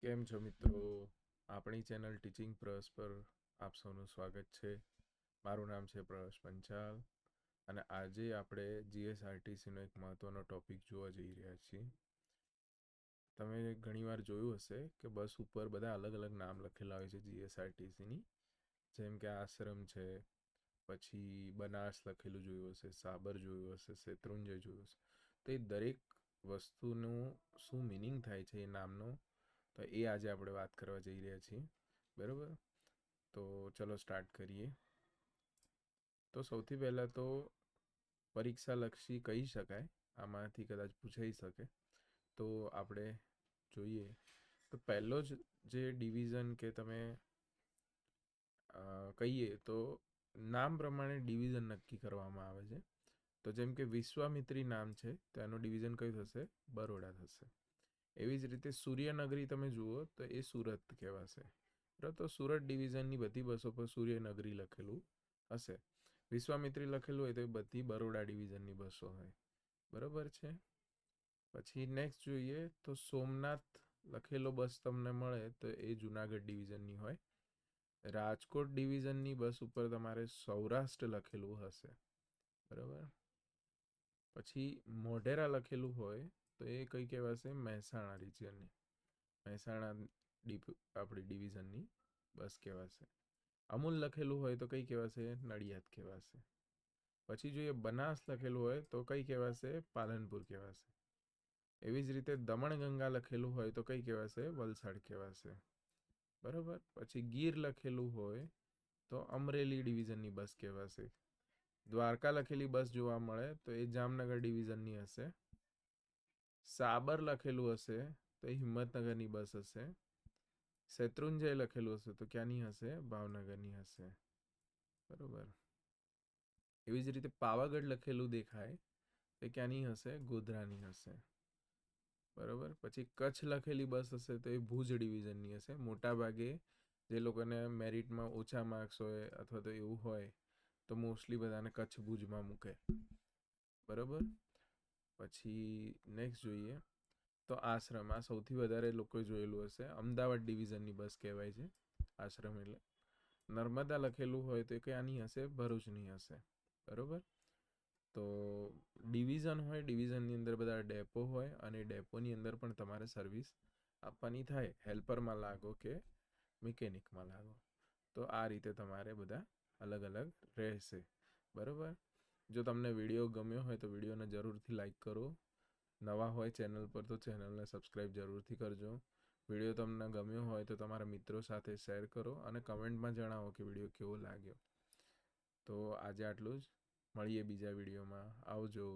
કેમ છો મિત્રો? આપણી ચેનલ ટીચિંગ પ્રસ પર આપ સૌનું સ્વાગત છે. મારું નામ છે પ્રસ પંચાલ અને આજે આપણે જીએસઆરટીસીનો એક મહત્વનો ટોપિક જોવા જઈ રહ્યા છીએ. તમે ઘણીવાર જોયું હશે કે બસ ઉપર બધા અલગ અલગ નામ લખેલા હોય છે જીએસઆરટીસીની, જેમ કે આશ્રમ છે, પછી બનાસ લખેલું જોયું હશે, સાબર જોયું હશે, શેત્રુંજય જોયું હશે. તો એ દરેક વસ્તુનું શું મિનિંગ થાય છે એ નામનો, તો એ આજે આપણે વાત કરવા જઈ રહ્યા છીએ. બરાબર, તો ચલો સ્ટાર્ટ કરીએ. તો સૌથી પહેલાં તો પરીક્ષાલક્ષી કહી શકાય, આમાંથી કદાચ પૂછાઈ શકે. તો આપણે જોઈએ તો પહેલો જ જે ડિવિઝન કે તમે કહીએ તો નામ પ્રમાણે ડિવિઝન નક્કી કરવામાં આવે છે. તો જેમ કે વિશ્વામિત્રી નામ છે તો એનું ડિવિઝન કયું થશે? બરોડા થશે. એવી જ રીતે સૂર્યનગરી તમે જુઓ તો એ સુરત કહેવાશે. બરાબર, તો સુરત ડિવિઝનની બધી બસો પર સૂર્યનગરી લખેલું હશે. વિશ્વામિત્રી લખેલું હોય તો એ બધી બરોડા ડિવિઝનની બસો હોય. બરાબર છે. પછી નેક્સ્ટ જોઈએ તો સોમનાથ લખેલો બસ તમને મળે તો એ જુનાગઢ ડિવિઝનની હોય. રાજકોટ ડિવિઝનની બસ ઉપર તમારે સૌરાષ્ટ્ર લખેલું હશે. બરાબર. પછી મોઢેરા લખેલું હોય તો એ કઈ કહેવાશે? મહેસાણા રિજિયનની, મહેસાણા આપણી ડિવિઝનની બસ કહેવાશે. અમૂલ લખેલું હોય તો કઈ કહેવાશે? નડિયાદ કહેવાશે. પછી જોઈએ બનાસ લખેલું હોય તો કઈ કહેવાશે? પાલનપુર કહેવાશે. એવી જ રીતે દમણગંગા લખેલું હોય તો કઈ કહેવાશે? વલસાડ કહેવાશે. બરાબર. પછી ગીર લખેલું હોય તો અમરેલી ડિવિઝનની બસ કહેવાશે. દ્વારકા લખેલી બસ જોવા મળે તો એ જામનગર ડિવિઝનની હશે. સાબર લખેલું હશે તો એ હિંમતનગરની બસ હશે. શેત્રુંજય લખેલું હશે તો ક્યાંની હશે? ભાવનગરની હશે. બરાબર. એવી જ રીતે પાવાગઢ લખેલું દેખાય તો ક્યાંની હશે? ગોધરાની હશે. બરાબર. પછી કચ્છ લખેલી બસ હશે તો એ ભુજ ડિવિઝનની હશે. મોટા ભાગે જે લોકોને મેરિટમાં ઓછા માર્ક્સ હોય અથવા તો એવું હોય તો મોસ્ટલી બધાને કચ્છ ભુજમાં મૂકે. બરાબર. પછી નેક્સ્ટ જોઈએ તો આશ્રમ. આ સૌથી વધારે લોકોએ જોયેલું હશે. અમદાવાદ ડિવિઝનની બસ કહેવાય છે આશ્રમ એટલે. નર્મદા લખેલું હોય તો એ ક્યાંની હશે? ભરૂચની હશે. બરાબર. તો ડિવિઝન હોય, ડિવિઝનની અંદર બધા ડેપો હોય અને ડેપોની અંદર પણ તમારે સર્વિસ આપવાની થાય. હેલ્પરમાં લાગો કે મિકેનિકમાં લાગો. તો આ રીતે તમારે બધા અલગ અલગ રહેશે. બરાબર. જો તમને વિડીયો ગમ્યો હોય તો વિડીયોને જરૂરથી લાઈક કરો. નવા હોય ચેનલ પર તો ચેનલને સબસ્ક્રાઈબ જરૂરથી કરજો. વિડીયો તમને ગમ્યો હોય તો તમારા મિત્રો સાથે શેર કરો અને કમેન્ટમાં જણાવો કે વિડીયો કેવો લાગ્યો. તો આજે આટલું જ. મળીએ બીજા વિડીયોમાં. આવજો.